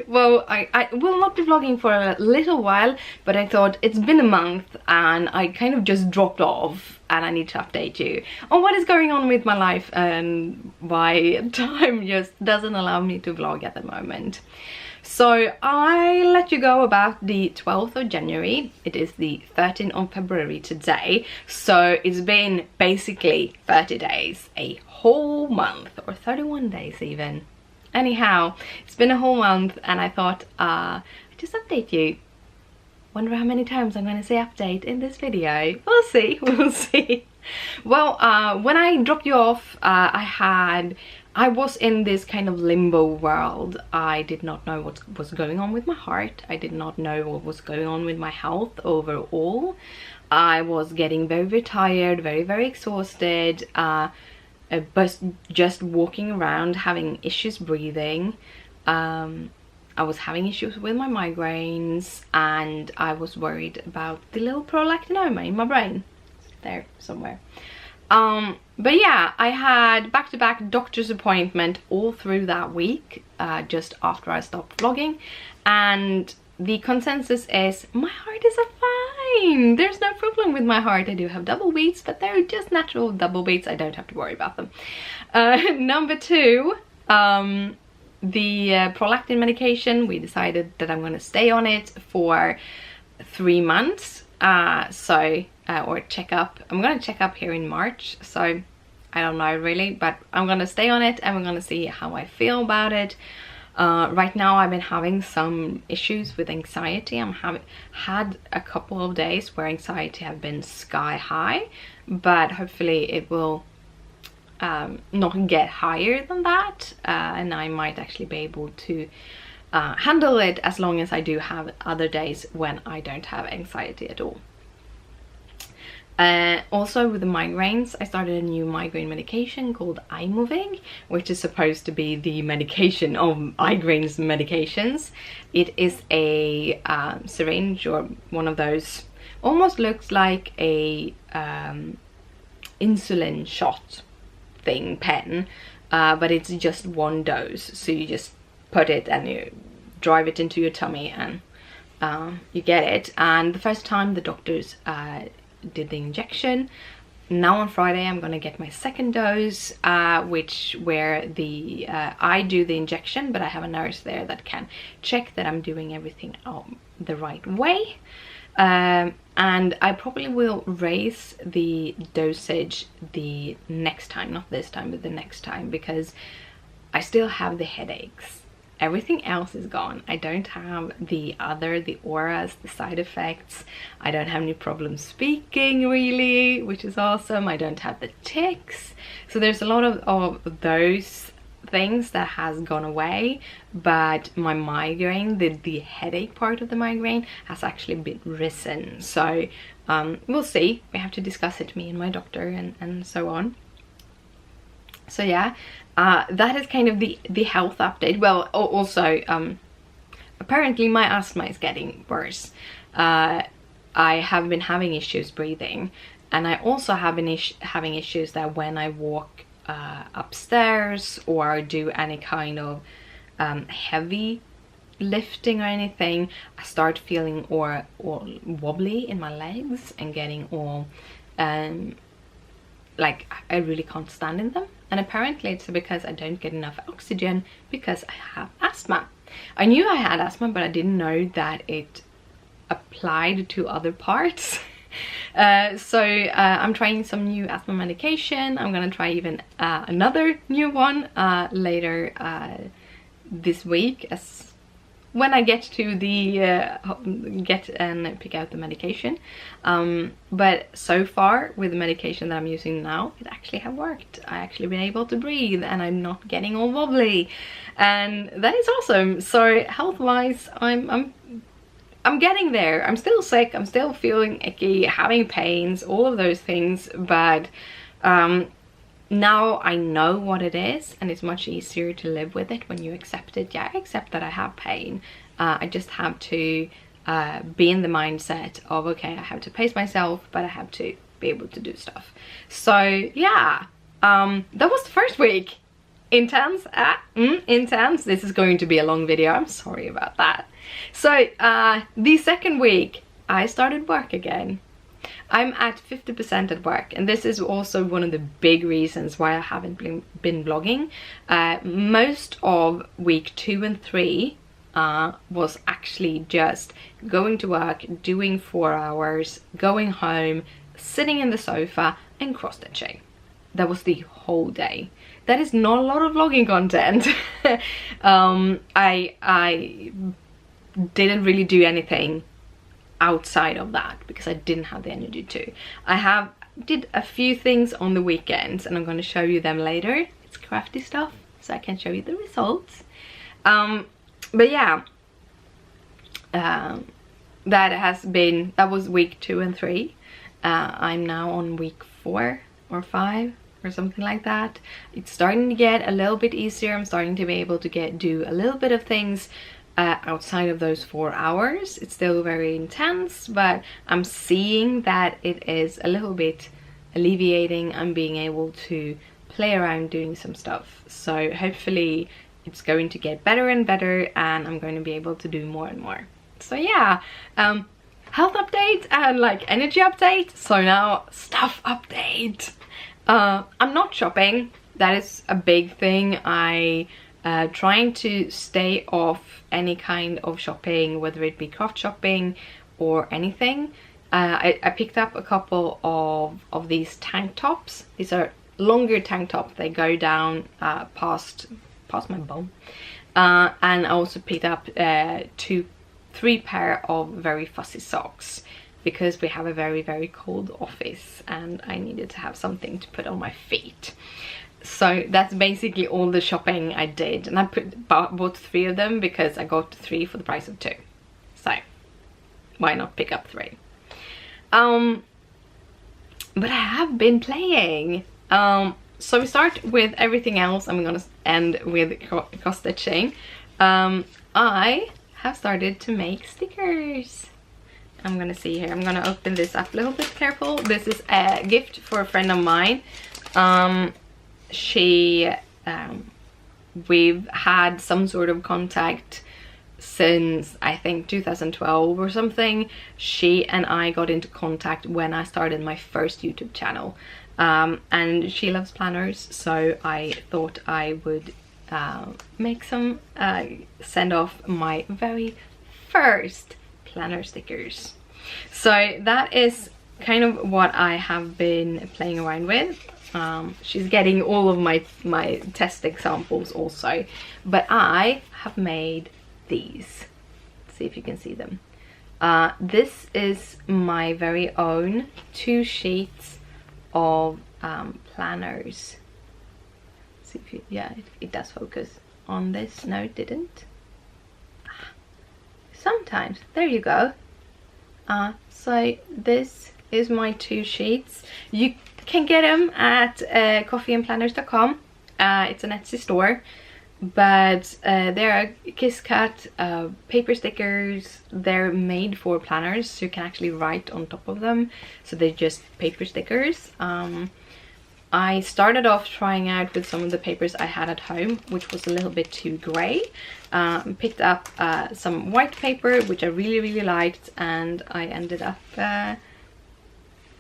Well, I will not be vlogging for a little while, but I thought it's been a month and I kind of just dropped off and I need to update you on what is going on with my life and why time just doesn't allow me to vlog at the moment. So I let you go about the 12th of January. It is the 13th of February today. So it's been basically 30 days, a whole month, or 31 days even. Anyhow, it's been a whole month and I thought I'd just update you. Wonder how many times I'm going to say update in this video. We'll see, we'll see. Well, when I dropped you off, I was in this kind of limbo world. I did not know what was going on with my heart. I did not know what was going on with my health overall. I was getting very, very tired, very, very exhausted. But just walking around, having issues breathing. I was having issues with my migraines, and I was worried about the little prolactinoma in my brain. It's there somewhere. But yeah, I had back-to-back doctor's appointment all through that week, just after I stopped vlogging, and the consensus is my heart is fine. There's no problem with my heart. I do have double beats, but they're just natural double beats. I don't have to worry about them. Number two, the prolactin medication, we decided that I'm going to stay on it for 3 months. Or check up. I'm going to check up here in March, so I don't know really, but I'm going to stay on it and we're going to see how I feel about it. Right now I've been having some issues with anxiety. Had a couple of days where anxiety have been sky high, but hopefully it will not get higher than that, and I might actually be able to handle it as long as I do have other days when I don't have anxiety at all. Also with the migraines, I started a new migraine medication called Aimovig, which is supposed to be the medication of migraines medications. It is a syringe, or one of those, almost looks like a insulin shot thing, pen, but it's just one dose, so you just put it and you drive it into your tummy and you get it. And the first time the doctors did the injection. Now on Friday I'm gonna get my second dose, where I do the injection, but I have a nurse there that can check that I'm doing everything the right way. And I probably will raise the dosage the next time, not this time but the next time, because I still have the headaches. Everything else is gone. I don't have the auras, the side effects. I don't have any problems speaking really, which is awesome. I don't have the tics. So there's a lot of those things that has gone away, but my migraine, the headache part of the migraine, has actually been risen. So we'll see. We have to discuss it, me and my doctor, and so on. So yeah, that is kind of the health update. Well, also apparently my asthma is getting worse. I have been having issues breathing, and I also have been having issues that when I walk upstairs or do any kind of heavy lifting or anything, I start feeling all wobbly in my legs and getting all like I really can't stand in them. And apparently it's because I don't get enough oxygen because I have asthma. I knew I had asthma, but I didn't know that it applied to other parts. So I'm trying some new asthma medication. I'm gonna try even another new one later this week, as when I get to the get and pick out the medication. But so far with the medication that I'm using now, it actually have worked. I actually been able to breathe and I'm not getting all wobbly, and that is awesome. So health wise, I'm getting there. I'm still sick, I'm still feeling icky, having pains, all of those things, but now I know what it is, and it's much easier to live with it when you accept it. Yeah, I accept that I have pain. I just have to be in the mindset of, okay, I have to pace myself, but I have to be able to do stuff. So yeah, that was the first week. intense. Intense. This is going to be a long video. I'm sorry about that. So the second week I started work again. I'm at 50% at work, and this is also one of the big reasons why I haven't been vlogging. Most of week 2 and 3 was actually just going to work, doing 4 hours, going home, sitting in the sofa and cross-stitching. That was the whole day. That is not a lot of vlogging content. I didn't really do anything outside of that because I didn't have the energy to. I did a few things on the weekends, and I'm going to show you them later. It's crafty stuff, so I can show you the results. But yeah, that was week 2 and 3. I'm now on week 4 or 5 or something like that. It's starting to get a little bit easier. I'm starting to be able to do a little bit of things outside of those 4 hours. It's still very intense, but I'm seeing that it is a little bit alleviating. I'm being able to play around doing some stuff, so hopefully it's going to get better and better, and I'm going to be able to do more and more. So yeah, health update and like energy update. So now stuff update. I'm not shopping. That is a big thing. Trying to stay off any kind of shopping, whether it be craft shopping or anything. I picked up a couple of these tank tops. These are longer tank tops. They go down past my bum. And I also picked up 3 pair of very fussy socks because we have a very, very cold office and I needed to have something to put on my feet. So that's basically all the shopping I did, and I bought 3 of them because I got 3 for the price of 2. So why not pick up 3? But I have been playing. So we start with everything else. I'm gonna end with cross stitching. I have started to make stickers. I'm gonna see here. I'm gonna open this up a little bit careful. This is a gift for a friend of mine. We've had some sort of contact since I think 2012 or something. She and I got into contact when I started my first YouTube channel, and she loves planners, so I thought I would make some send off my very first planner stickers. So that is kind of what I have been playing around with. She's getting all of my test examples also, but I have made these. Let's see if you can see them. This is my very own 2 sheets of planners. Let's see if you, yeah, it does focus on this. No, it didn't. Sometimes. There you go. So this is my 2 sheets. You can get them at coffeeandplanners.com. It's an Etsy store, but they are Kiss Cut paper stickers. They're made for planners, so you can actually write on top of them. So they're just paper stickers. I started off trying out with some of the papers I had at home, which was a little bit too grey. Picked up some white paper, which I really, really liked, and I ended up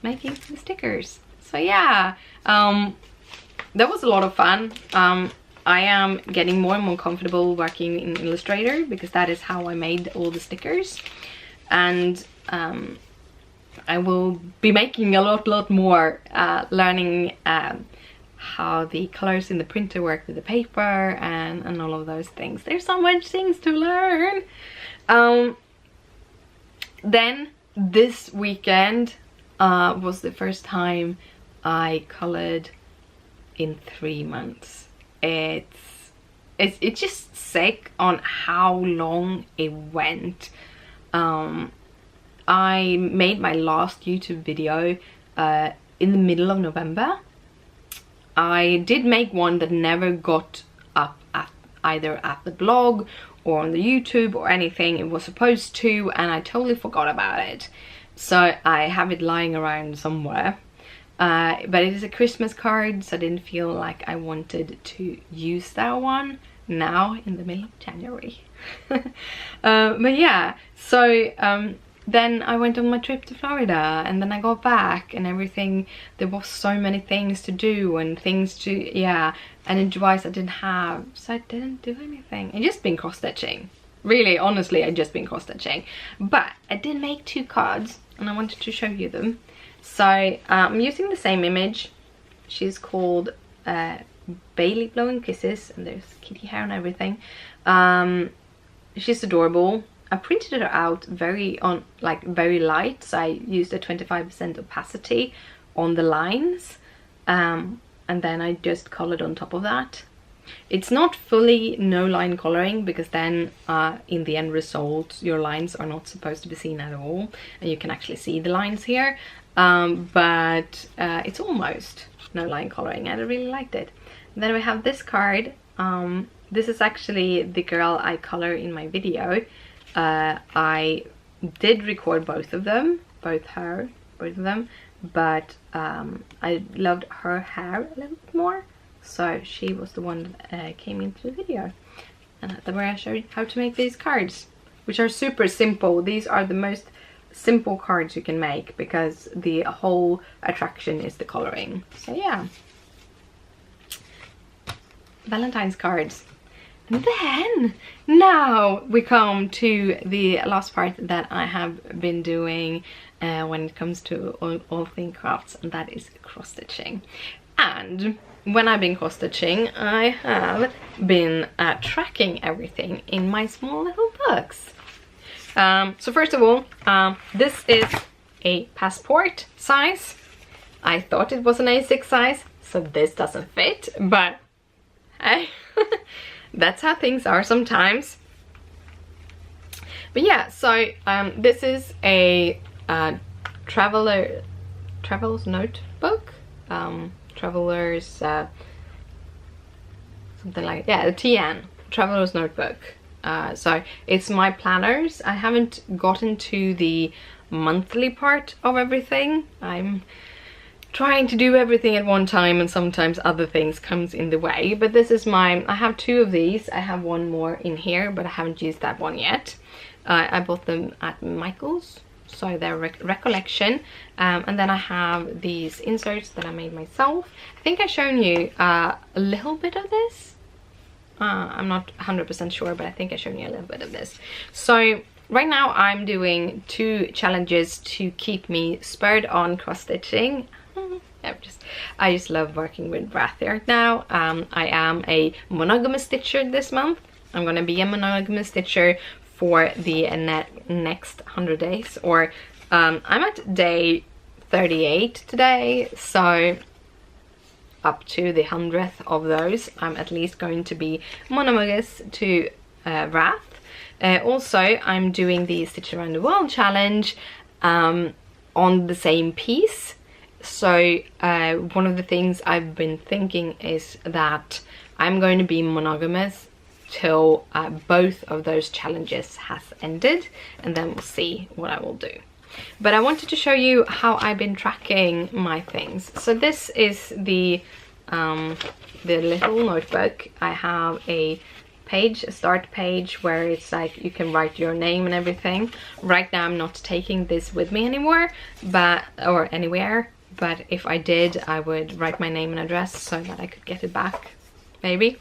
making the stickers. So yeah, that was a lot of fun. I am getting more and more comfortable working in Illustrator because that is how I made all the stickers, and I will be making a lot more, learning how the colors in the printer work with the paper and all of those things. There's so much things to learn. Then this weekend was the first time I colored in 3 months. It's just sick on how long it went. I made my last YouTube video in the middle of November. I did make one that never got up either at the blog or on the YouTube or anything. It was supposed to, and I totally forgot about it. So I have it lying around somewhere. but it is a Christmas card, so I didn't feel like I wanted to use that one now in the middle of January. But yeah, so then I went on my trip to Florida, and then I got back and everything. There was so many things to do and things to, yeah, and a device I didn't have, so I didn't do anything. I just been cross-stitching. Really, honestly, I just been cross-stitching. But I did make 2 cards, and I wanted to show you them. So I'm using the same image. She's called Bailey Blowing Kisses, and there's kitty hair and everything. She's adorable. I printed her out very light, so I used a 25% opacity on the lines, and then I just colored on top of that. It's not fully no line coloring, because then in the end result your lines are not supposed to be seen at all, and you can actually see the lines here, but it's almost no line coloring, and I really liked it. And then we have this card. This is actually the girl I color in my video. I did record both of them, both of them, but I loved her hair a little bit more, so she was the one that came into the video, and that's where I showed you how to make these cards, which are super simple. These are the most simple cards you can make, because the whole attraction is the coloring. So yeah, Valentine's cards. And then now we come to the last part that I have been doing when it comes to all things crafts, and that is cross-stitching. And when I've been cross-stitching, I have been tracking everything in my small little books. So first of all, this is a passport size. I thought it was an A6 size, so this doesn't fit, but hey, that's how things are sometimes. But yeah, so this is a traveler's notebook, traveler's something like, yeah, a TN, traveler's notebook. So it's my planners. I haven't gotten to the monthly part of everything. I'm trying to do everything at one time, and sometimes other things comes in the way, but this is my, I have 2 of these. I have one more in here, but I haven't used that one yet. I bought them at Michael's, so they're recollection. And then I have these inserts that I made myself. I think I've shown you a little bit of this. I'm not 100% sure, but I think I've shown you a little bit of this. So right now I'm doing 2 challenges to keep me spurred on cross-stitching. I just love working with Wrath right now. I am a monogamous stitcher this month. I'm gonna be a monogamous stitcher for the next 100 days, or I'm at day 38 today, so up to the 100th of those I'm at least going to be monogamous to Wrath. Also, I'm doing the Stitch Around the World challenge on the same piece. So one of the things I've been thinking is that I'm going to be monogamous till both of those challenges has ended, and then we'll see what I will do. But I wanted to show you how I've been tracking my things. So this is the little notebook. I have a page, a start page, where it's like you can write your name and everything. Right now I'm not taking this with me anymore, or anywhere. But if I did, I would write my name and address so that I could get it back, maybe.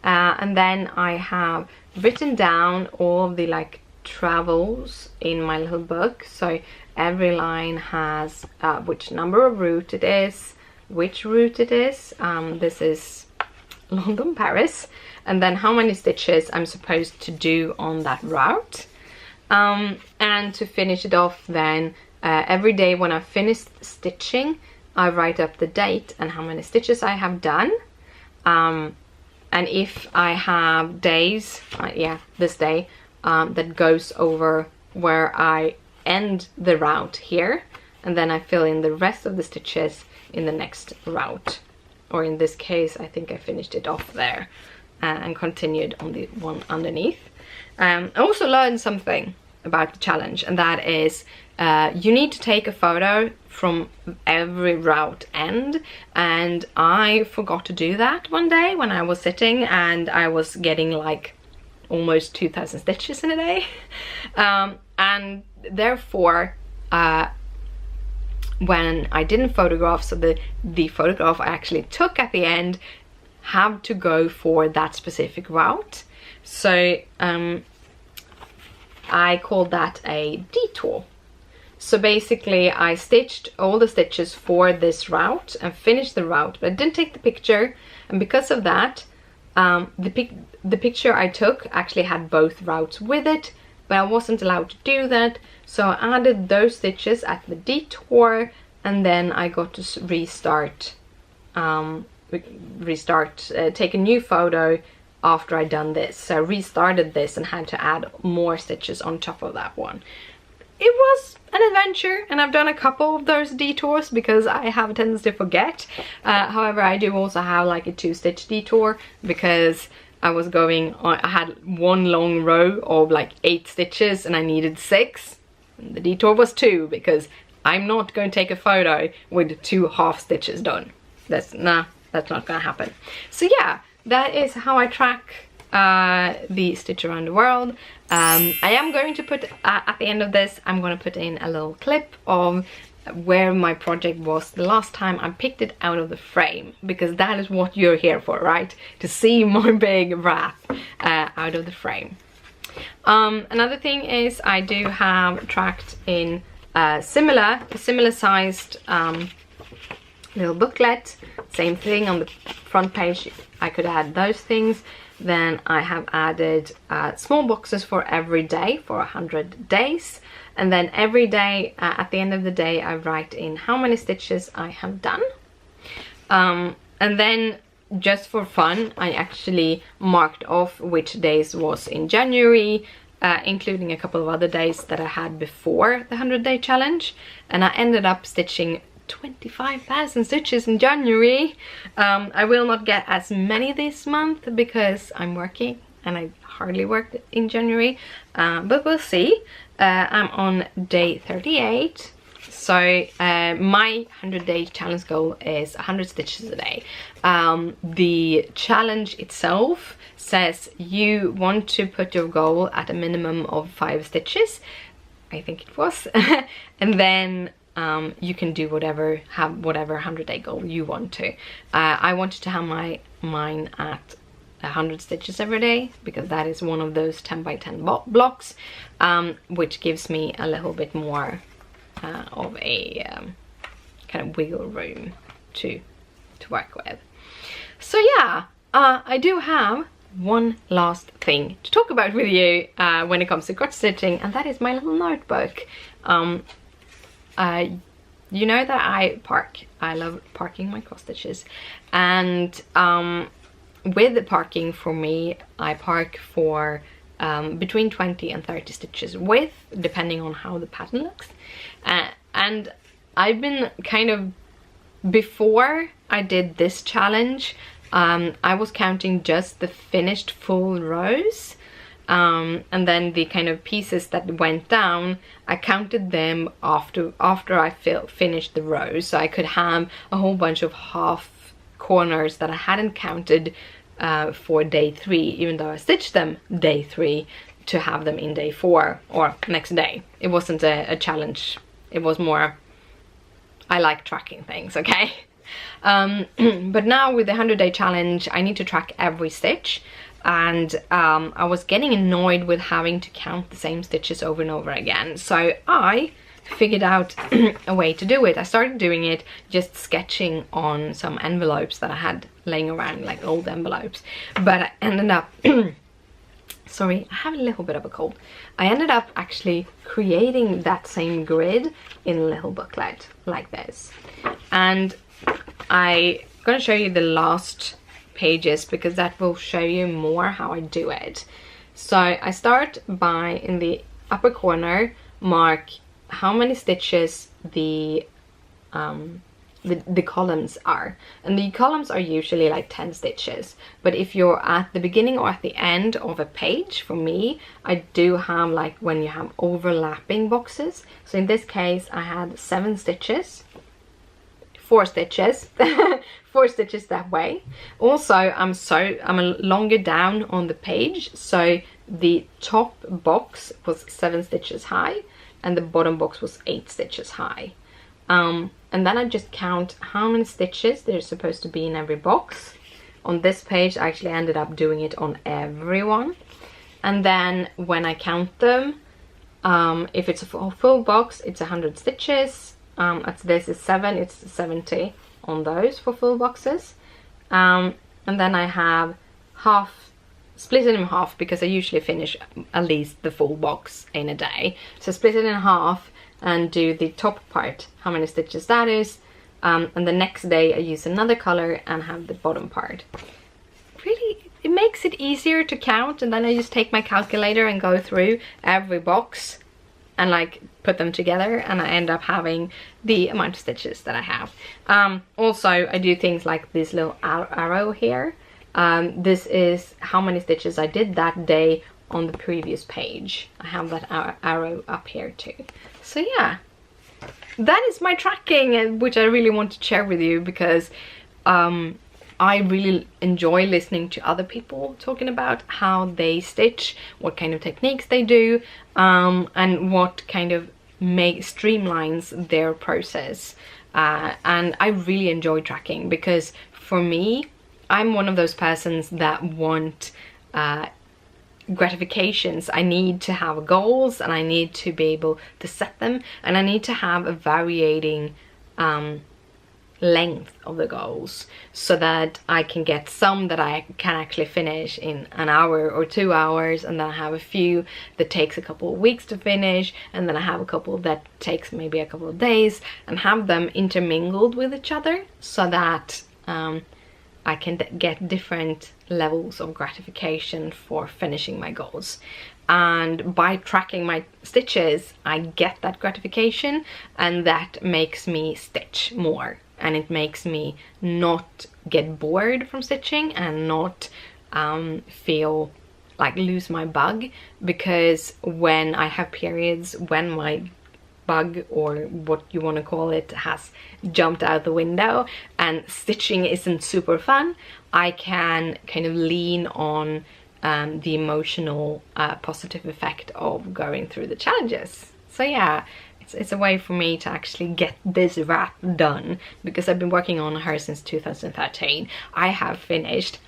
And then I have written down all of the like travels in my little book. So every line has which number of route it is, which route it is. This is London, Paris. And then how many stitches I'm supposed to do on that route. And to finish it off then, every day when I finish stitching, I write up the date and how many stitches I have done. And if I have days, yeah, this day, that goes over where I end the route here, and then I fill in the rest of the stitches in the next route. Or in this case, I think I finished it off there and continued on the one underneath. I also learned something about the challenge, and that is you need to take a photo from every route end, and I forgot to do that one day when I was sitting, and I was getting like almost 2,000 stitches in a day. And therefore when I didn't photograph, so the photograph I actually took at the end have to go for that specific route. So I called that a detour. So basically I stitched all the stitches for this route and finished the route, but I didn't take the picture, and because of that the picture I took actually had both routes with it, but I wasn't allowed to do that, so I added those stitches at the detour, and then I got to restart take a new photo after I'd done this. So I restarted this and had to add more stitches on top of that one. It was an adventure, and I've done a couple of those detours because I have a tendency to forget. However, I do also have like a 2-stitch detour because I was going on, I had one long row of like 8 stitches and I needed 6. And the detour was 2 because I'm not going to take a photo with 2 half stitches done. That's not gonna happen. So yeah, that is how I track the Stitch Around the World. I am going to put at the end of this, I'm going to put in a little clip of where my project was the last time I picked it out of the frame, because that is what you're here for, right? To see my big wrath out of the frame. Another thing is I do have tracked in similar sized little booklet. Same thing on the front page, I could add those things. Then I have added small boxes for every day for 100 days, and then every day at the end of the day I write in how many stitches I have done. And then just for fun I actually marked off which days was in January, including a couple of other days that I had before the 100-day challenge, and I ended up stitching 25,000 stitches in January. I will not get as many this month because I'm working and I hardly worked in January, but we'll see. I'm on day 38, so my 100-day challenge goal is 100 stitches a day. The challenge itself says you want to put your goal at a minimum of 5 stitches, I think it was, and then you can do whatever 100-day goal you want to. I wanted to have mine at 100 stitches every day because that is one of those 10 by 10 blocks, which gives me a little bit more of a kind of wiggle room to work with. So yeah, I do have one last thing to talk about with you when it comes to crochet stitching, and that is my little notebook. You know that I love parking my cross stitches, and with the parking, for me, I park for between 20 and 30 stitches width, depending on how the pattern looks. And I've been kind of, before I did this challenge, I was counting just the finished full rows. And then the kind of pieces that went down, I counted them after I finished the rows, so I could have a whole bunch of half corners that I hadn't counted for day 3, even though I stitched them day 3, to have them in day 4 or next day. It wasn't a challenge, it was more, I like tracking things, okay? But now with the 100-day challenge, I need to track every stitch. And I was getting annoyed with having to count the same stitches over and over again, so I figured out a way to do it. I started doing it just sketching on some envelopes that I had laying around, like old envelopes, but I ended up sorry, I have a little bit of a cold. I ended up actually creating that same grid in a little booklet like this, and I'm gonna show you the last pages because that will show you more how I do it. So I start by, in the upper corner, mark how many stitches the the columns are. And the columns are usually like 10 stitches, but if you're at the beginning or at the end of a page, for me, I do have like when you have overlapping boxes. So in this case I had 7 stitches, 4 stitches 4 stitches that way. Also I'm longer down on the page, so the top box was 7 stitches high and the bottom box was 8 stitches high. And then I just count how many stitches there's supposed to be in every box. On this page I actually ended up doing it on every one. And then when I count them, if it's a full box, it's 100 stitches. This is 7, it's 70 on those for full boxes. And then I have split it in half, because I usually finish at least the full box in a day. So split it in half and do the top part, how many stitches that is. And the next day I use another color and have the bottom part. Really, it makes it easier to count, and then I just take my calculator and go through every box and like put them together, and I end up having the amount of stitches that I have. Also I do things like this little arrow here. This is how many stitches I did that day on the previous page. I have that arrow up here too. So yeah, that is my tracking, which I really want to share with you, because I really enjoy listening to other people talking about how they stitch, what kind of techniques they do, and what kind of streamlines their process. And I really enjoy tracking, because for me, I'm one of those persons that want gratifications. I need to have goals, and I need to be able to set them, and I need to have a varying length of the goals, so that I can get some that I can actually finish in an hour or 2 hours, and then I have a few that takes a couple of weeks to finish, and then I have a couple that takes maybe a couple of days, and have them intermingled with each other, so that I can get different levels of gratification for finishing my goals. And by tracking my stitches, I get that gratification, and that makes me stitch more, and it makes me not get bored from stitching and not feel like lose my bug, because when I have periods when my bug, or what you want to call it, has jumped out the window and stitching isn't super fun, I can kind of lean on the emotional positive effect of going through the challenges. So yeah, it's a way for me to actually get this wrap done, because I've been working on her since 2013. I have finished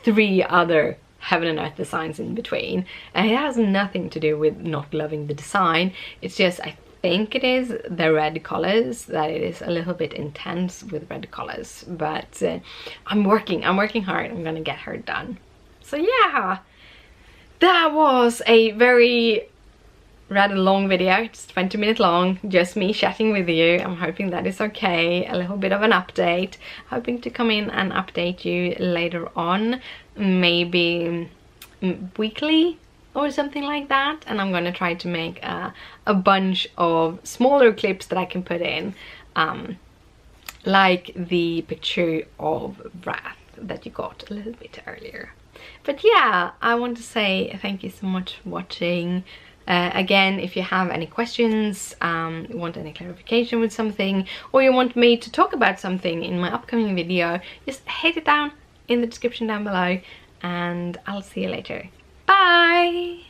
3 other Heaven and Earth designs in between, and it has nothing to do with not loving the design. It's just I think it is the red colors, that it is a little bit intense with red colors, but I'm working hard. I'm gonna get her done. So yeah, that was a very rather long video, just 20 minutes long, just me chatting with you. I'm hoping that is okay, a little bit of an update, hoping to come in and update you later on, maybe weekly or something like that. And I'm gonna try to make a bunch of smaller clips that I can put in, like the picture of Wrath that you got a little bit earlier. But yeah, I want to say thank you so much for watching. Again, if you have any questions, want any clarification with something, or you want me to talk about something in my upcoming video, just hit it down in the description down below, and I'll see you later. Bye!